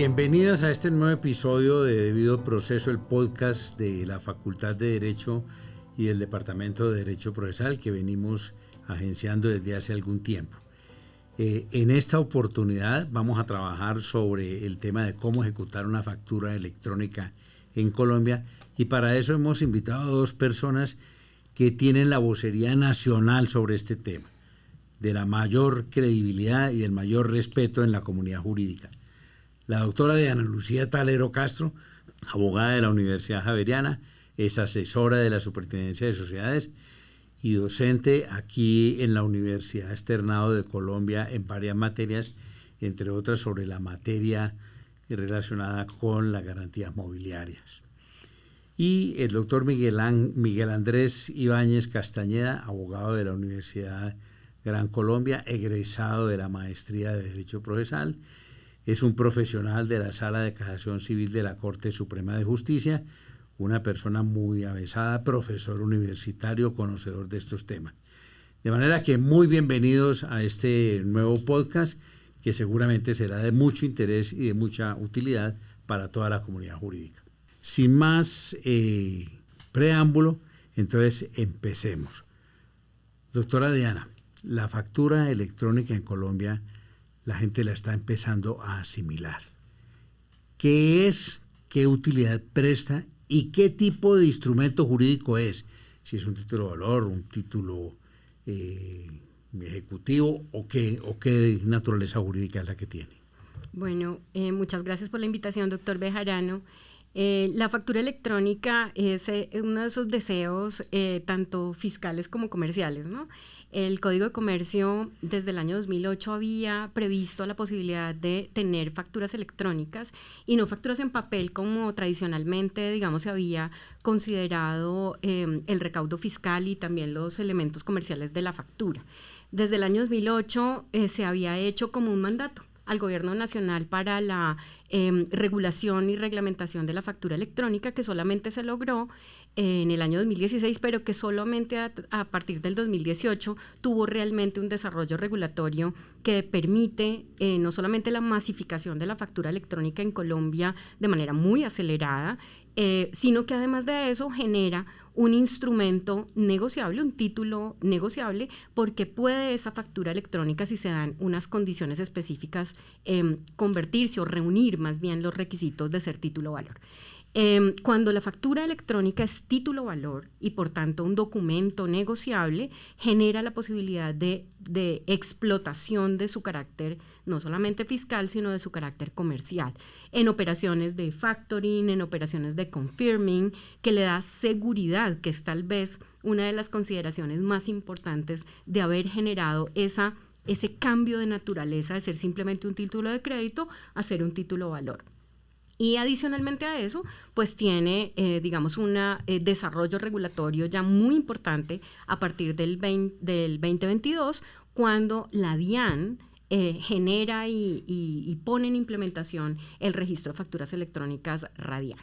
Bienvenidos a este nuevo episodio de Debido Proceso, el podcast de la Facultad de Derecho y del Departamento de Derecho Procesal que venimos agenciando desde hace algún tiempo. En esta oportunidad vamos a trabajar sobre el tema de cómo ejecutar una factura electrónica en Colombia, y para eso hemos invitado a dos personas que tienen la vocería nacional sobre este tema, de la mayor credibilidad y del mayor respeto en la comunidad jurídica. La doctora Diana Lucía Talero Castro, abogada de la Universidad Javeriana, es asesora de la Superintendencia de Sociedades y docente aquí en la Universidad Externado de Colombia en varias materias, entre otras sobre la materia relacionada con las garantías mobiliarias. Y el doctor Miguel Andrés Ibáñez Castañeda, abogado de la Universidad Gran Colombia, egresado de la Maestría de Derecho Procesal. Es un profesional de la Sala de Casación Civil de la Corte Suprema de Justicia, una persona muy avesada, profesor universitario, conocedor de estos temas. De manera que muy bienvenidos a este nuevo podcast que seguramente será de mucho interés y de mucha utilidad para toda la comunidad jurídica. Sin más preámbulo, entonces empecemos. Doctora Diana, la factura electrónica en Colombia la gente la está empezando a asimilar. ¿Qué es? ¿Qué utilidad presta? ¿Y qué tipo de instrumento jurídico es? Si es un título de valor, un título ejecutivo o qué naturaleza jurídica es la que tiene. Bueno, muchas gracias por la invitación, doctor Bejarano. La factura electrónica es uno de esos deseos tanto fiscales como comerciales, ¿no? El Código de Comercio desde el año 2008 había previsto la posibilidad de tener facturas electrónicas y no facturas en papel como tradicionalmente, digamos, se había considerado el recaudo fiscal y también los elementos comerciales de la factura. Desde el año 2008 se había hecho como un mandato al Gobierno Nacional para la regulación y reglamentación de la factura electrónica, que solamente se logró en el año 2016, pero que solamente a partir del 2018 tuvo realmente un desarrollo regulatorio que permite no solamente la masificación de la factura electrónica en Colombia de manera muy acelerada, sino que además de eso genera un instrumento negociable, un título negociable, porque puede esa factura electrónica, si se dan unas condiciones específicas, convertirse o reunir más bien los requisitos de ser título valor. Cuando la factura electrónica es título valor y por tanto un documento negociable, genera la posibilidad de explotación de su carácter no solamente fiscal, sino de su carácter comercial, en operaciones de factoring, en operaciones de confirming, que le da seguridad, que es tal vez una de las consideraciones más importantes de haber generado ese cambio de naturaleza de ser simplemente un título de crédito a ser un título valor. Y adicionalmente a eso, pues tiene, digamos, un desarrollo regulatorio ya muy importante a partir del 2022, cuando la DIAN genera y pone en implementación el registro de facturas electrónicas RADIAN.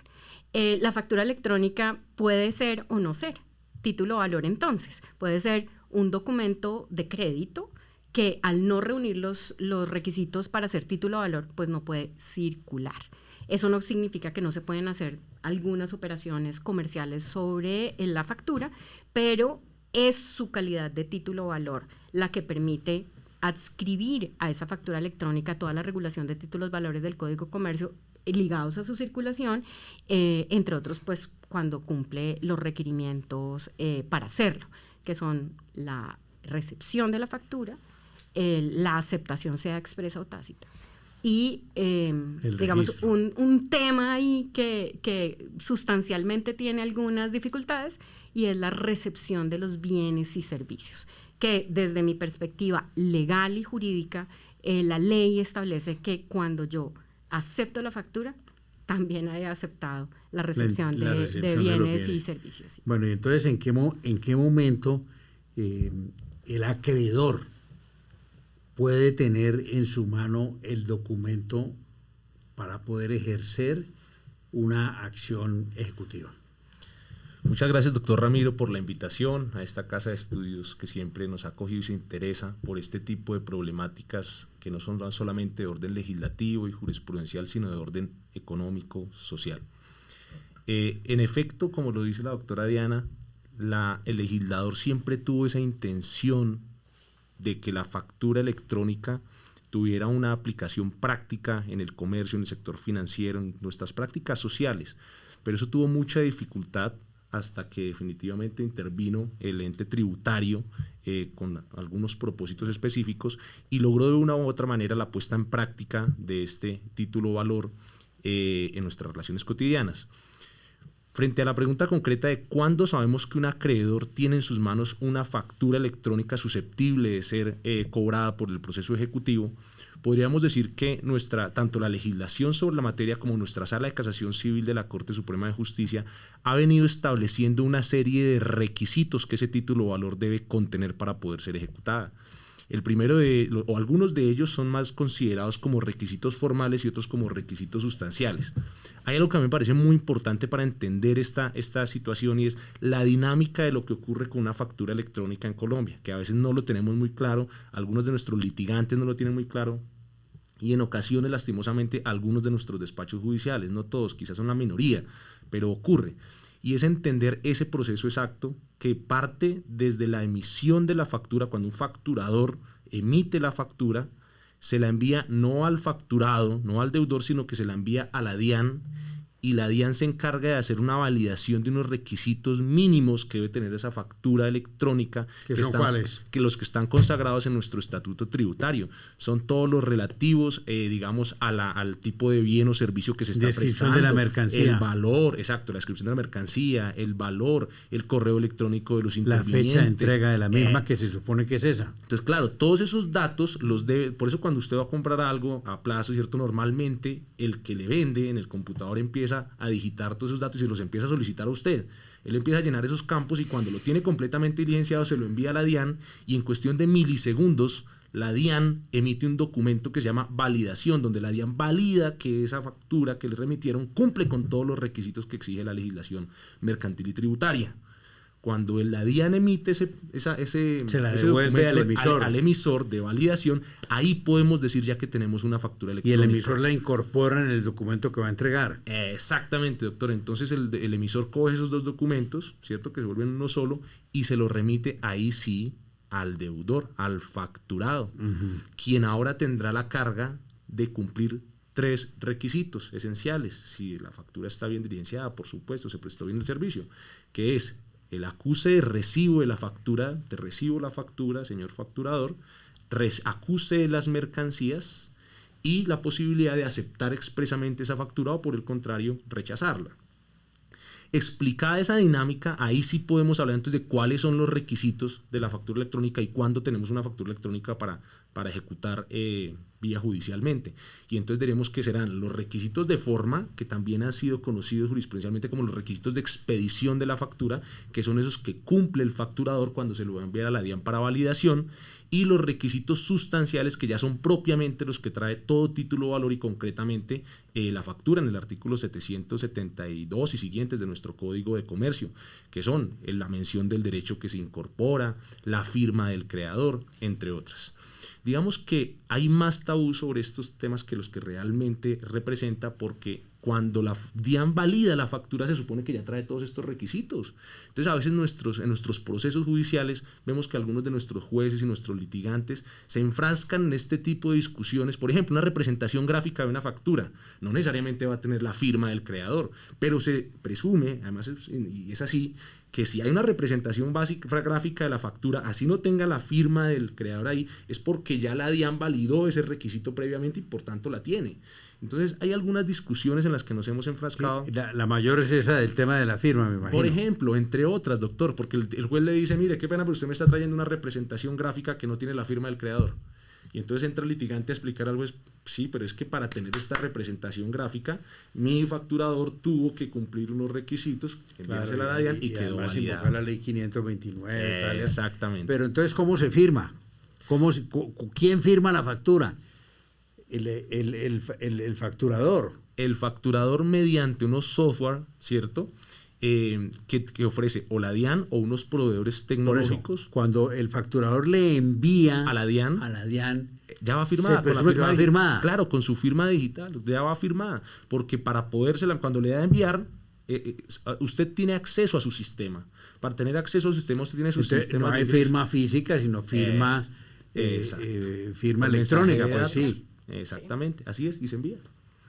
La factura electrónica puede ser o no ser título valor, entonces puede ser un documento de crédito que al no reunir los requisitos para ser título valor, pues no puede circular. Eso no significa que no se pueden hacer algunas operaciones comerciales sobre la factura, pero es su calidad de título valor la que permite adscribir a esa factura electrónica toda la regulación de títulos valores del Código de Comercio ligados a su circulación, entre otros, pues cuando cumple los requerimientos para hacerlo, que son la recepción de la factura, la aceptación sea expresa o tácita. Y digamos un tema ahí que sustancialmente tiene algunas dificultades, y es la recepción de los bienes y servicios, que desde mi perspectiva legal y jurídica, la ley establece que cuando yo acepto la factura, también he aceptado la recepción de bienes y servicios. Sí. Bueno, y entonces, ¿en qué momento el acreedor puede tener en su mano el documento para poder ejercer una acción ejecutiva? Muchas gracias, doctor Ramiro, por la invitación a esta casa de estudios que siempre nos ha acogido y se interesa por este tipo de problemáticas que no son solamente de orden legislativo y jurisprudencial, sino de orden económico, social. En efecto, como lo dice la doctora Diana, el legislador siempre tuvo esa intención de que la factura electrónica tuviera una aplicación práctica en el comercio, en el sector financiero, en nuestras prácticas sociales, pero eso tuvo mucha dificultad hasta que definitivamente intervino el ente tributario con algunos propósitos específicos y logró de una u otra manera la puesta en práctica de este título valor en nuestras relaciones cotidianas. Frente a la pregunta concreta de cuándo sabemos que un acreedor tiene en sus manos una factura electrónica susceptible de ser cobrada por el proceso ejecutivo, podríamos decir que tanto la legislación sobre la materia como nuestra Sala de Casación Civil de la Corte Suprema de Justicia ha venido estableciendo una serie de requisitos que ese título o valor debe contener para poder ser ejecutada. El primero o algunos de ellos son más considerados como requisitos formales y otros como requisitos sustanciales. Hay algo que a mí me parece muy importante para entender esta situación y es la dinámica de lo que ocurre con una factura electrónica en Colombia, que a veces no lo tenemos muy claro, algunos de nuestros litigantes no lo tienen muy claro y en ocasiones, lastimosamente, algunos de nuestros despachos judiciales, no todos, quizás son la minoría, pero ocurre. Y es entender ese proceso exacto que parte desde la emisión de la factura, cuando un facturador emite la factura, se la envía no al facturado, no al deudor, sino que se la envía a la DIAN y la DIAN se encarga de hacer una validación de unos requisitos mínimos que debe tener esa factura electrónica. ¿Qué son cuáles? Que los que están consagrados en nuestro estatuto tributario. Son todos los relativos, digamos, al tipo de bien o servicio que se está prestando. De la mercancía. El valor, exacto, la descripción de la mercancía, el valor, el correo electrónico de los intervinientes. La fecha de entrega de la misma, que se supone que es esa. Entonces, claro, todos esos datos los debe, por eso cuando usted va a comprar algo a plazo, ¿cierto? Normalmente el que le vende en el computador empieza a digitar todos esos datos y los empieza a solicitar a usted. Él empieza a llenar esos campos y cuando lo tiene completamente diligenciado se lo envía a la DIAN y en cuestión de milisegundos la DIAN emite un documento que se llama validación, donde la DIAN valida que esa factura que le remitieron cumple con todos los requisitos que exige la legislación mercantil y tributaria. Cuando la DIAN emite ese devuelve al emisor de validación, ahí podemos decir ya que tenemos una factura electrónica. Y el emisor la incorpora en el documento que va a entregar. Exactamente, doctor. Entonces el emisor coge esos dos documentos, ¿cierto? Que se vuelven uno solo y se los remite ahí sí al deudor, al facturado, quien ahora tendrá la carga de cumplir 3 requisitos esenciales. Si la factura está bien diligenciada, por supuesto, se prestó bien el servicio, que es el acuse de recibo de la factura, te recibo la factura, señor facturador, acuse de las mercancías y la posibilidad de aceptar expresamente esa factura o por el contrario rechazarla. Explicada esa dinámica, ahí sí podemos hablar entonces de cuáles son los requisitos de la factura electrónica y cuándo tenemos una factura electrónica para ejecutar vía judicialmente. Y entonces diremos que serán los requisitos de forma, que también han sido conocidos jurisprudencialmente como los requisitos de expedición de la factura, que son esos que cumple el facturador cuando se lo va a enviar a la DIAN para validación, y los requisitos sustanciales que ya son propiamente los que trae todo título o valor y concretamente la factura en el artículo 772 y siguientes de nuestro Código de Comercio, que son la mención del derecho que se incorpora, la firma del creador, entre otras. Digamos que hay más tabú sobre estos temas que los que realmente representa, porque cuando la DIAN valida la factura se supone que ya trae todos estos requisitos. Entonces a veces en nuestros procesos judiciales vemos que algunos de nuestros jueces y nuestros litigantes se enfrascan en este tipo de discusiones. Por ejemplo, una representación gráfica de una factura no necesariamente va a tener la firma del creador, pero se presume, además y es así, que si hay una representación básica gráfica de la factura, así no tenga la firma del creador ahí, es porque ya la DIAN validó ese requisito previamente y por tanto la tiene. Entonces hay algunas discusiones en las que nos hemos enfrascado. La mayor es esa del tema de la firma, me imagino. Por ejemplo, entre otras, doctor, porque el juez le dice, mire, qué pena, pero usted me está trayendo una representación gráfica que no tiene la firma del creador. Y entonces entra el litigante a explicar al juez, sí, pero es que para tener esta representación gráfica, mi facturador tuvo que cumplir unos requisitos, enviársela a la DIAN y quedó validada. La ley 529. Tal, exactamente. Pero entonces, ¿cómo se firma? ¿Quién firma la factura? El facturador. El facturador mediante unos software, ¿cierto? que ofrece o la DIAN o unos proveedores tecnológicos. Por eso, cuando el facturador le envía a la DIAN, ya va firmada. Se presume que va firmada. Claro, con su firma digital, ya va firmada. Porque para podérsela, cuando le da a enviar, usted tiene acceso a su sistema. Para tener acceso a su sistema, usted tiene su sistema. No hay firma física, sino firma, firma electrónica, pues sí. Exactamente, así es, y se envía.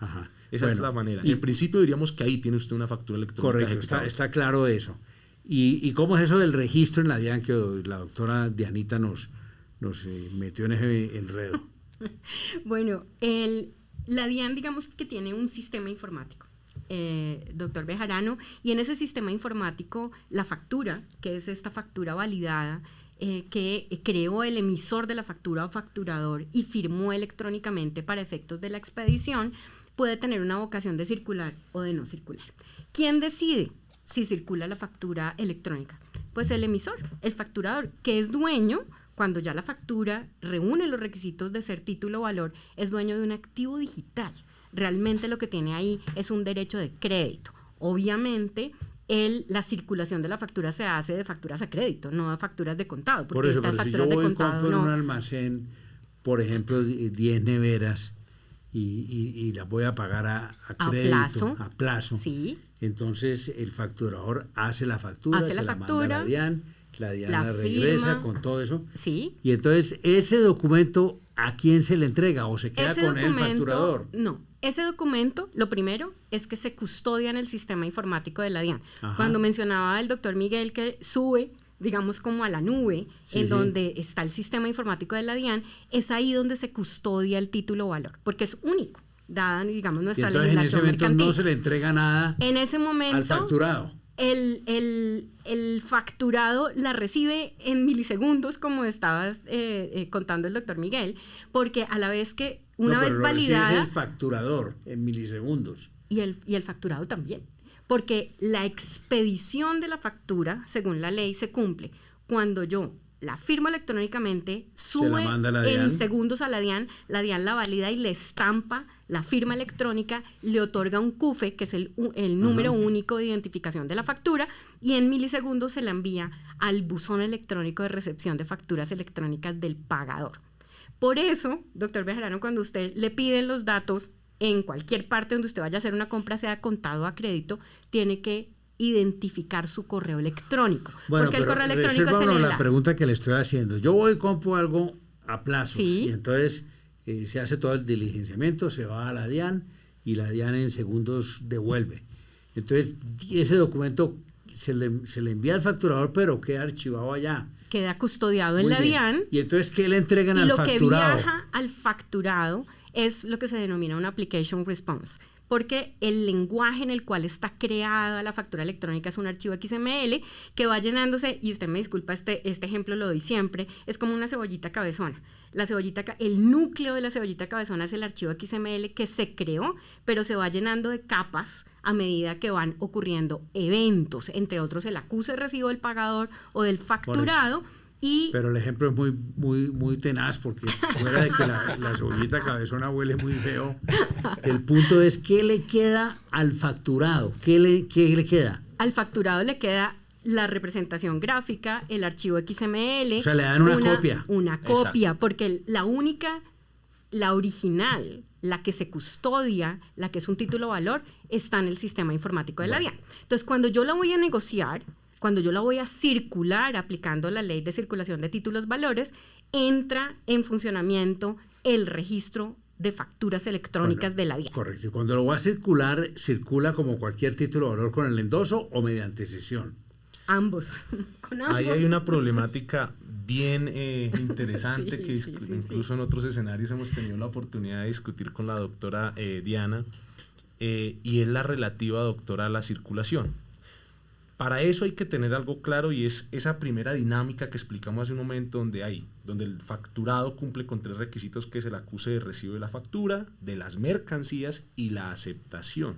Ajá. Esa es la manera. En principio diríamos que ahí tiene usted una factura electrónica. Correcto, está claro eso. ¿Y cómo es eso del registro en la DIAN que la doctora Dianita nos metió en ese enredo? Bueno, la DIAN, digamos que tiene un sistema informático, doctor Bejarano, y en ese sistema informático la factura, que es esta factura validada, que creó el emisor de la factura o facturador y firmó electrónicamente para efectos de la expedición, puede tener una vocación de circular o de no circular. ¿Quién decide si circula la factura electrónica? Pues el emisor, el facturador, que es dueño, cuando ya la factura reúne los requisitos de ser título o valor, es dueño de un activo digital. Realmente lo que tiene ahí es un derecho de crédito. Obviamente, la circulación de la factura se hace de facturas a crédito, no de facturas de contado. Por eso, pero si yo voy y compro en un almacén, por ejemplo, 10 neveras y las voy a pagar a crédito, a plazo, sí. Entonces el facturador hace la factura, la manda a la DIAN la regresa firma, con todo eso. Sí. Y entonces ese documento, ¿a quién se le entrega o se queda con el facturador? No. Ese documento, lo primero, es que se custodia en el sistema informático de la DIAN. Ajá. Cuando mencionaba el doctor Miguel que sube, digamos, como a la nube, donde está el sistema informático de la DIAN, es ahí donde se custodia el título o valor, porque es único, dada, digamos, nuestra legislación mercantil. En ese momento no se le entrega nada en ese momento, al facturado. El facturado la recibe en milisegundos, como estabas contando el doctor Miguel, porque a la vez que una vez validada... Es el facturador en milisegundos. Y el facturado también, porque la expedición de la factura, según la ley, se cumple cuando yo la firmo electrónicamente, sube en segundos a la DIAN la valida y le estampa la firma electrónica, le otorga un CUFE, que es el número único de identificación de la factura, y en milisegundos se la envía al buzón electrónico de recepción de facturas electrónicas del pagador. Por eso, doctor Bejarano, cuando usted le piden los datos en cualquier parte donde usted vaya a hacer una compra, sea contado o a crédito, tiene que identificar su correo electrónico. Bueno, porque el correo electrónico es el enlace. La pregunta que le estoy haciendo. Yo voy y compro algo a plazo. Sí. Y entonces se hace todo el diligenciamiento, se va a la DIAN y la DIAN en segundos devuelve. Entonces, ese documento se le envía al facturador, pero queda archivado allá. Queda custodiado en la DIAN. ¿Y entonces qué le entregan al facturado? Y lo que viaja al facturado es lo que se denomina un application response, porque el lenguaje en el cual está creada la factura electrónica es un archivo XML que va llenándose, y usted me disculpa, este ejemplo lo doy siempre, es como una cebollita cabezona. El núcleo de la cebollita cabezona es el archivo XML que se creó, pero se va llenando de capas a medida que van ocurriendo eventos, entre otros el acuse de recibo del pagador o del facturado. Pero el ejemplo es muy tenaz, porque fuera de que la cebollita cabezona huele muy feo, el punto es ¿qué le queda al facturado? ¿Qué le queda? Al facturado le queda la representación gráfica, el archivo XML. O sea, le dan una copia. Una copia, porque la original, la que se custodia, la que es un título o valor, está en el sistema informático de la DIAN. Entonces, cuando yo la voy a negociar, cuando yo la voy a circular aplicando la ley de circulación de títulos valores, entra en funcionamiento el registro de facturas electrónicas de la DIAN. Correcto. Y cuando lo va a circular, circula como cualquier título de valor con el endoso o mediante cesión. Ambos. Con ambos. Ahí hay una problemática bien interesante que incluso en otros escenarios hemos tenido la oportunidad de discutir con la doctora Diana, y es la relativa, doctora, a la circulación. Para eso hay que tener algo claro, y es esa primera dinámica que explicamos hace un momento, donde el facturado cumple con 3 requisitos, que es el acuse de recibo de la factura, de las mercancías y la aceptación.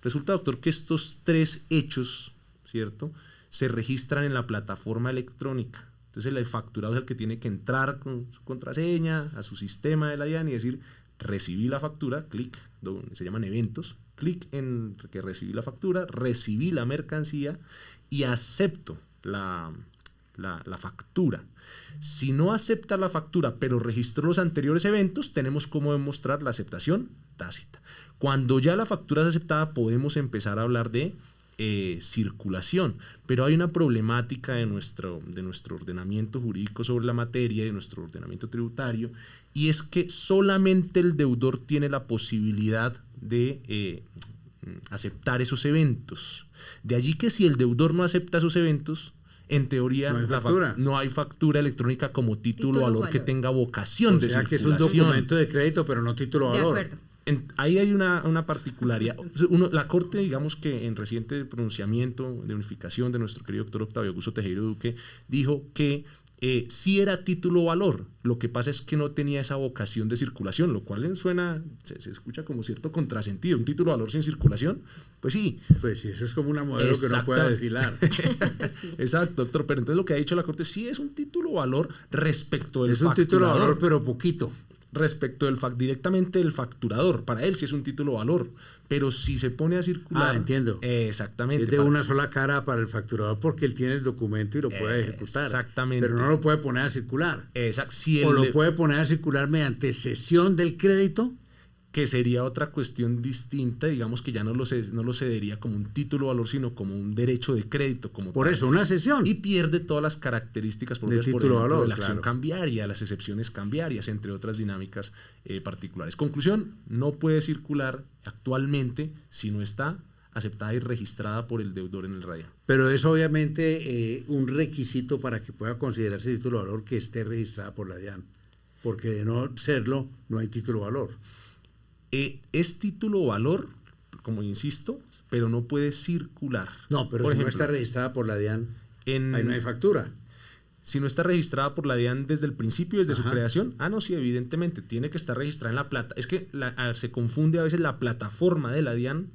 Resulta, doctor, que estos 3 hechos, ¿cierto?, se registran en la plataforma electrónica. Entonces el facturado es el que tiene que entrar con su contraseña a su sistema de la DIAN y decir: recibí la factura, clic, donde se llaman eventos, clic en que recibí la factura, recibí la mercancía y acepto la factura. Si no acepta la factura, pero registró los anteriores eventos, tenemos cómo demostrar la aceptación tácita. Cuando ya la factura es aceptada, podemos empezar a hablar de circulación, pero hay una problemática de nuestro ordenamiento jurídico sobre la materia, de nuestro ordenamiento tributario, y es que solamente el deudor tiene la posibilidad de aceptar esos eventos. De allí que si el deudor no acepta esos eventos, en teoría no hay factura electrónica como título valor que tenga vocación de circulación. O sea que es un documento de crédito, pero no título valor. De acuerdo. Ahí hay una particularidad. La Corte, digamos que en reciente pronunciamiento de unificación de nuestro querido doctor Octavio Augusto Tejero Duque, dijo que sí era título valor, lo que pasa es que no tenía esa vocación de circulación, lo cual se escucha como cierto contrasentido. ¿Un título valor sin circulación? Pues sí. Pues sí, eso es como una modelo que no puede desfilar. Sí. Exacto, doctor, pero entonces lo que ha dicho la Corte sí es un título valor respecto del facturador. Es un título valor, pero poquito. Respecto directamente del facturador, para él sí es un título valor, pero si se pone a circular... entiendo. Exactamente. Es de una sola cara para el facturador porque él tiene el documento y lo puede ejecutar. Exactamente. Pero no lo puede poner a circular. Exacto. O lo puede poner a circular mediante cesión del crédito. Que sería otra cuestión distinta, digamos que ya no lo cedería como un título valor, sino como un derecho de crédito. Por eso, una cesión. Y pierde todas las características propias, por ejemplo, de la acción cambiaria, las excepciones cambiarias, entre otras dinámicas particulares. Conclusión, no puede circular actualmente si no está aceptada y registrada por el deudor en el RADIAN. Pero es obviamente un requisito para que pueda considerarse título valor que esté registrada por la DIAN, porque de no serlo, no hay título valor. Es título valor, como insisto, pero no puede circular. No, pero por si ejemplo, no está registrada por la DIAN, ahí no hay factura. Si no está registrada por la DIAN desde el principio, desde su creación, no, sí, evidentemente, tiene que estar registrada en la plata. Es que se confunde a veces la plataforma de la DIAN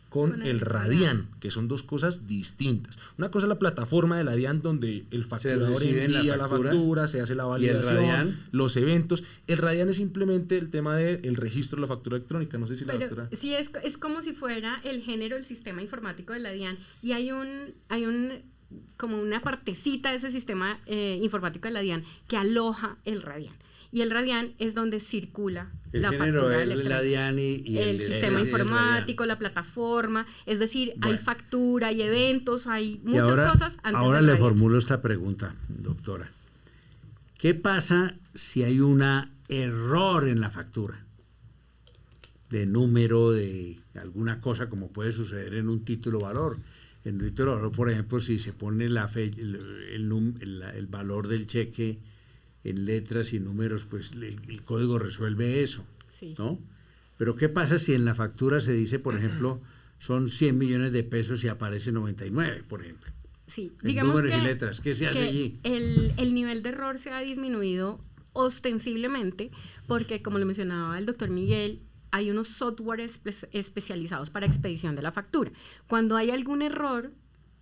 con el RADIAN, que son dos cosas distintas. Una cosa es la plataforma de la DIAN donde el facturador envía la factura, se hace la validación, los eventos. El RADIAN es simplemente el tema del registro de la factura electrónica. No sé si la doctora... Sí, es como si fuera el género del sistema informático de la DIAN y hay como una partecita de ese sistema informático de la DIAN que aloja el RADIAN. Y el RADIAN es donde circula la factura electrónica. La DIAN y el sistema informático, la plataforma, es decir, hay factura, hay eventos, hay muchas cosas. Ahora le formulo esta pregunta, doctora. ¿Qué pasa si hay un error en la factura? De número, de alguna cosa, como puede suceder en un título valor. En un título valor, por ejemplo, si se pone el valor del cheque en letras y números, pues el código resuelve eso, sí, ¿no? Pero ¿qué pasa si en la factura se dice, por ejemplo, son 100 millones de pesos y aparece 99, por ejemplo? Sí, digamos números y letras, ¿qué se hace allí? El nivel de error se ha disminuido ostensiblemente porque, como lo mencionaba el doctor Miguel, hay unos softwares especializados para expedición de la factura. Cuando hay algún error,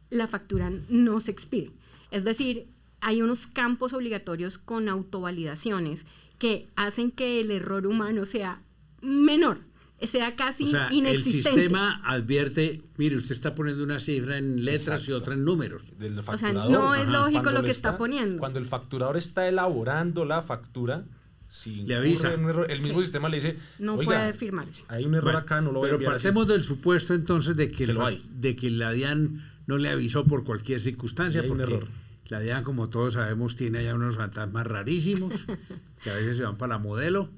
la factura no se expide. Es decir, hay unos campos obligatorios con autovalidaciones que hacen que el error humano sea menor, sea casi inexistente. El sistema advierte, mire, usted está poniendo una cifra en letras y otra en números. O sea, no es lógico lo que está poniendo. Cuando el facturador está elaborando la factura, si le avisa. Un error, el mismo sistema le dice, no puede firmarse. Hay un error acá, no lo voy a enviar. Pero partemos del supuesto entonces de que la DIAN no le avisó por cualquier circunstancia, porque un error. La DIAN, como todos sabemos, tiene allá unos fantasmas rarísimos que a veces se van para la modelo.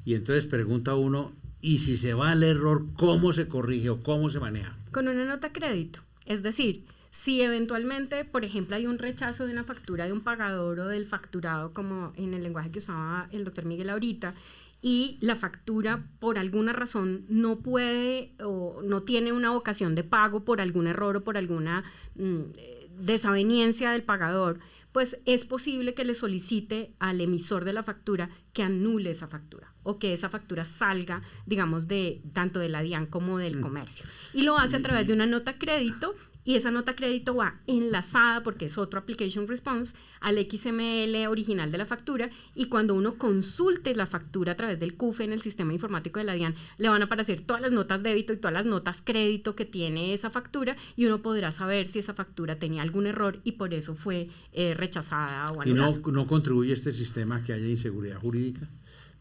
Y entonces pregunta uno, ¿y si se va al error, cómo se corrige o cómo se maneja? Con una nota crédito. Es decir, si eventualmente, por ejemplo, hay un rechazo de una factura de un pagador o del facturado, como en el lenguaje que usaba el doctor Miguel ahorita, y la factura por alguna razón no puede o no tiene una vocación de pago por algún error o por alguna desaveniencia del pagador, pues es posible que le solicite al emisor de la factura que anule esa factura o que esa factura salga, digamos, tanto de la DIAN como del comercio. Y lo hace a través de una nota crédito y esa nota crédito va enlazada, porque es otro application response, al XML original de la factura, y cuando uno consulte la factura a través del CUFE en el sistema informático de la DIAN, le van a aparecer todas las notas débito y todas las notas crédito que tiene esa factura, y uno podrá saber si esa factura tenía algún error y por eso fue rechazada o anulada. ¿Y no contribuye este sistema a que haya inseguridad jurídica?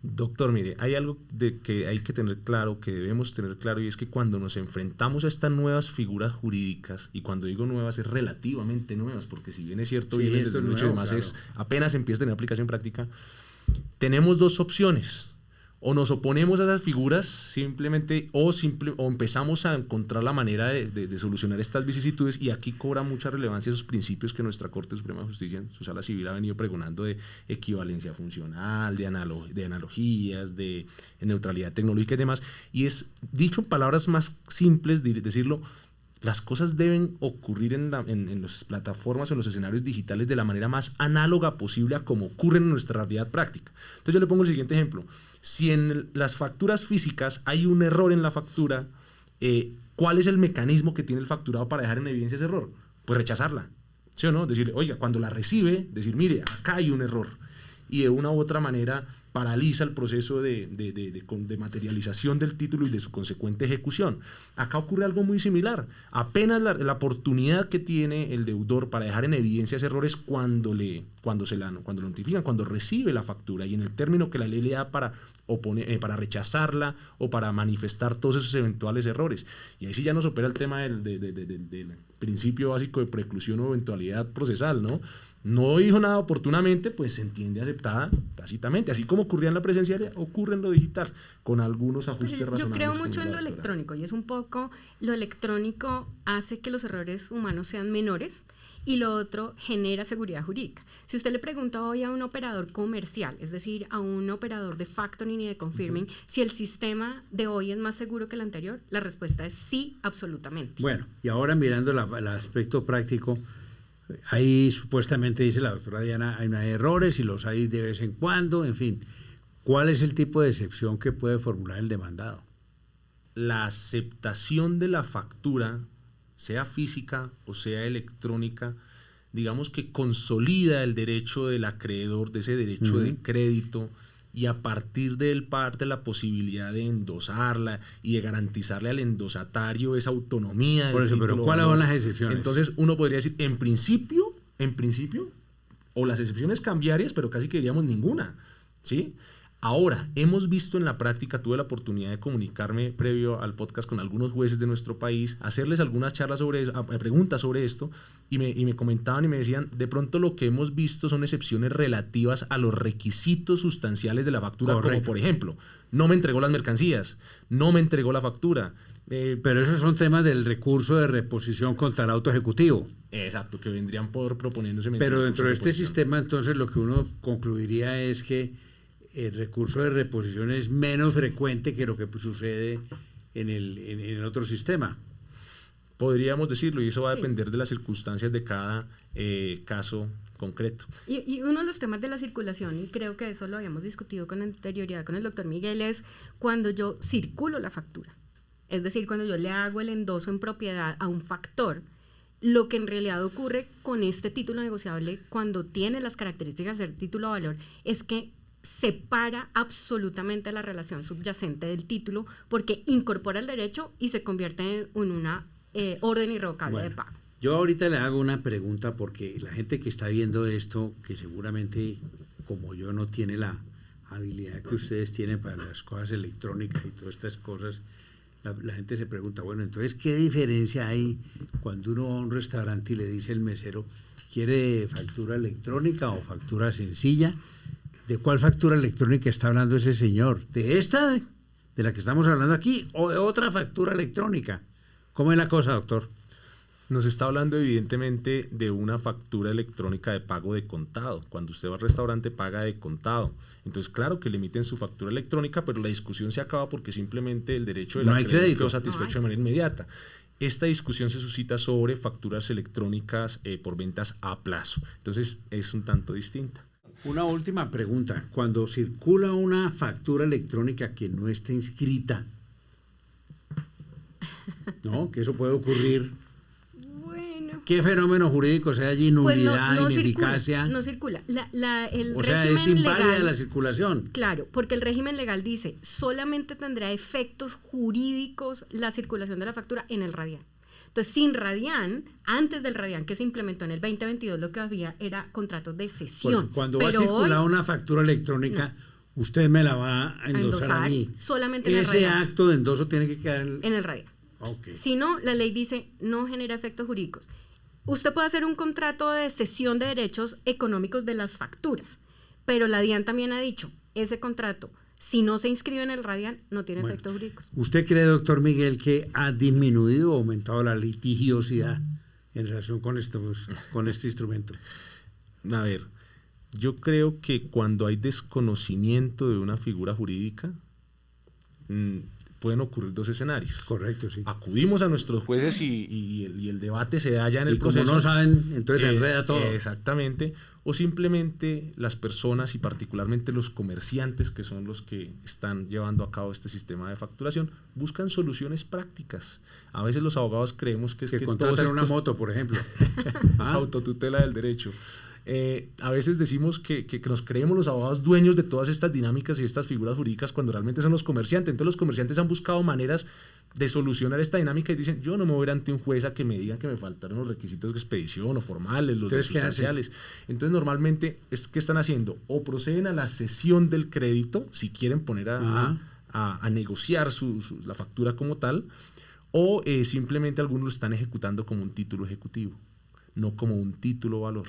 Doctor, mire, hay algo que hay que tener claro, que debemos tener claro, y es que cuando nos enfrentamos a estas nuevas figuras jurídicas, y cuando digo nuevas es relativamente nuevas, porque si bien es cierto, sí, vienen desde el hecho, además claro, apenas empieza a tener aplicación práctica, tenemos dos opciones: o nos oponemos a esas figuras simplemente, o empezamos a encontrar la manera de solucionar estas vicisitudes, y aquí cobra mucha relevancia esos principios que nuestra Corte Suprema de Justicia en su sala civil ha venido pregonando, de equivalencia funcional, de analogías, de neutralidad tecnológica y demás. Y es, dicho en palabras más simples de decirlo, las cosas deben ocurrir en las plataformas, en los escenarios digitales, de la manera más análoga posible a como ocurren en nuestra realidad práctica. Entonces yo le pongo el siguiente ejemplo: si en las facturas físicas hay un error en la factura, ¿cuál es el mecanismo que tiene el facturado para dejar en evidencia ese error? Pues rechazarla, ¿sí o no? Decirle, oiga, cuando la recibe, decir, mire, acá hay un error, y de una u otra manera paraliza el proceso de materialización del título y de su consecuente ejecución. Acá ocurre algo muy similar. Apenas la oportunidad que tiene el deudor para dejar en evidencia ese error es cuando lo notifican, cuando recibe la factura, y en el término que la ley le da para rechazarla o para manifestar todos esos eventuales errores. Y ahí sí ya nos opera el tema del principio básico de preclusión o eventualidad procesal, ¿no? No dijo nada oportunamente, pues se entiende aceptada tácitamente. Así como ocurría en la presencial, ocurre en lo digital, con algunos ajustes razonables. Yo creo mucho en lo electrónico, y es un poco, lo electrónico hace que los errores humanos sean menores, y lo otro genera seguridad jurídica. Si usted le pregunta hoy a un operador comercial, es decir, a un operador de factoring y de confirming, si el sistema de hoy es más seguro que el anterior, la respuesta es sí, absolutamente. Bueno, y ahora mirando el aspecto práctico, ahí supuestamente dice la doctora Diana, hay errores y los hay de vez en cuando, en fin. ¿Cuál es el tipo de excepción que puede formular el demandado? La aceptación de la factura, sea física o sea electrónica, digamos que consolida el derecho del acreedor, de ese derecho de crédito, y a partir de él parte la posibilidad de endosarla y de garantizarle al endosatario esa autonomía. Por eso, pero ¿cuáles son las excepciones? Entonces uno podría decir, en principio, o las excepciones cambiarias, pero casi que diríamos ninguna, ¿sí? Ahora, hemos visto en la práctica, tuve la oportunidad de comunicarme previo al podcast con algunos jueces de nuestro país, hacerles algunas charlas preguntas sobre esto, y me comentaban y me decían, de pronto lo que hemos visto son excepciones relativas a los requisitos sustanciales de la factura. Correcto. Como por ejemplo, no me entregó las mercancías, no me entregó la factura. Pero esos son temas del recurso de reposición contra el auto ejecutivo. Exacto, que vendrían proponiéndose. Pero dentro de este sistema, entonces, lo que uno concluiría es que el recurso de reposición es menos frecuente que lo que sucede en el otro sistema. Podríamos decirlo, y eso va a depender de las circunstancias de cada caso concreto. Y uno de los temas de la circulación, y creo que eso lo habíamos discutido con anterioridad con el doctor Miguel, es cuando yo circulo la factura. Es decir, cuando yo le hago el endoso en propiedad a un factor, lo que en realidad ocurre con este título negociable, cuando tiene las características de ser título a valor, es que separa absolutamente la relación subyacente del título, porque incorpora el derecho y se convierte en una orden irrevocable de pago. Yo ahorita le hago una pregunta, porque la gente que está viendo esto, que seguramente como yo no tiene la habilidad que ustedes tienen para las cosas electrónicas y todas estas cosas, la gente se pregunta, bueno, entonces, ¿qué diferencia hay cuando uno va a un restaurante y le dice al mesero, ¿quiere factura electrónica o factura sencilla? ¿De cuál factura electrónica está hablando ese señor? ¿De esta, de la que estamos hablando aquí, o de otra factura electrónica? ¿Cómo es la cosa, doctor? Nos está hablando evidentemente de una factura electrónica de pago de contado. Cuando usted va al restaurante paga de contado. Entonces, claro que le emiten su factura electrónica, pero la discusión se acaba porque simplemente el derecho de la crédito quedó satisfecho de manera inmediata. Esta discusión se suscita sobre facturas electrónicas por ventas a plazo. Entonces, es un tanto distinta. Una última pregunta. Cuando circula una factura electrónica que no está inscrita, ¿no? Que eso puede ocurrir. ¿Qué fenómeno jurídico sea allí? Nulidad, pues ineficacia. No circula. El o sea, es régimen inválida legal, la circulación. Claro, porque el régimen legal dice, solamente tendrá efectos jurídicos la circulación de la factura en el RADIAN. Entonces, sin RADIAN, antes del RADIAN que se implementó en el 2022, lo que había era contratos de cesión. Cuando va a circular una factura electrónica, usted me la va a endosar a mí. Solamente en el Ese RADIAN. acto de endoso tiene que quedar en el RADIAN. Okay. Si no, la ley dice no genera efectos jurídicos. Usted puede hacer un contrato de cesión de derechos económicos de las facturas, pero la DIAN también ha dicho, ese contrato, si no se inscribe en el RADIAN, no tiene efectos jurídicos. ¿Usted cree, doctor Miguel, que ha disminuido o aumentado la litigiosidad en relación con este instrumento? A ver, yo creo que cuando hay desconocimiento de una figura jurídica, pueden ocurrir dos escenarios. Correcto, sí. Acudimos a nuestros jueces y el debate se da ya en el proceso. Y como no saben, entonces se enreda todo. Exactamente. O simplemente las personas y particularmente los comerciantes, que son los que están llevando a cabo este sistema de facturación, buscan soluciones prácticas. A veces los abogados creemos que es que contratan una moto, por ejemplo. Autotutela del derecho. A veces decimos que nos creemos los abogados dueños de todas estas dinámicas y estas figuras jurídicas cuando realmente son los comerciantes. Entonces los comerciantes han buscado maneras de solucionar esta dinámica y dicen, yo no me voy a ir ante un juez a que me digan que me faltaron los requisitos de expedición o formales, los sustanciales. Entonces normalmente, ¿qué están haciendo? O proceden a la cesión del crédito, si quieren poner a negociar la factura como tal, o simplemente algunos lo están ejecutando como un título ejecutivo, no como un título valor.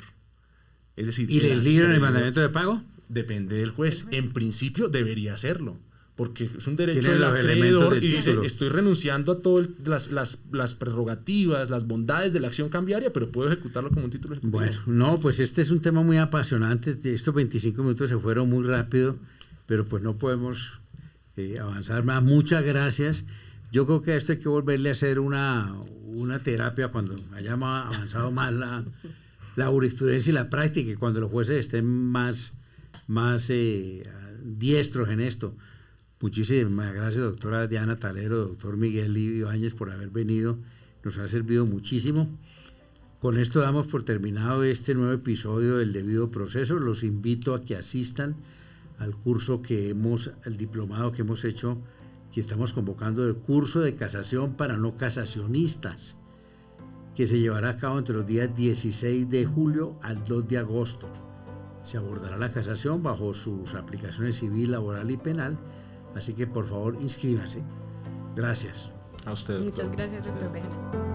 Es decir, ¿y les libran el mandamiento de pago? Depende del juez. En principio debería hacerlo, porque es un derecho del acreedor y dice, estoy renunciando a todas las prerrogativas, las bondades de la acción cambiaria, pero puedo ejecutarlo como un título ejecutivo. Bueno, no, pues este es un tema muy apasionante. Estos 25 minutos se fueron muy rápido, pero pues no podemos avanzar más. Muchas gracias. Yo creo que a esto hay que volverle a hacer una terapia cuando hayamos avanzado más la jurisprudencia y la práctica, y cuando los jueces estén más diestros en esto. Muchísimas gracias, doctora Diana Talero, doctor Miguel Ibáñez, por haber venido. Nos ha servido muchísimo. Con esto damos por terminado este nuevo episodio del Debido Proceso. Los invito a que asistan al curso al diplomado que hemos hecho, que estamos convocando de curso de casación para no casacionistas, que se llevará a cabo entre los días 16 de julio al 2 de agosto. Se abordará la casación bajo sus aplicaciones civil, laboral y penal, así que por favor inscríbanse. Gracias. A usted, doctor. Muchas gracias, doctor Bejarano.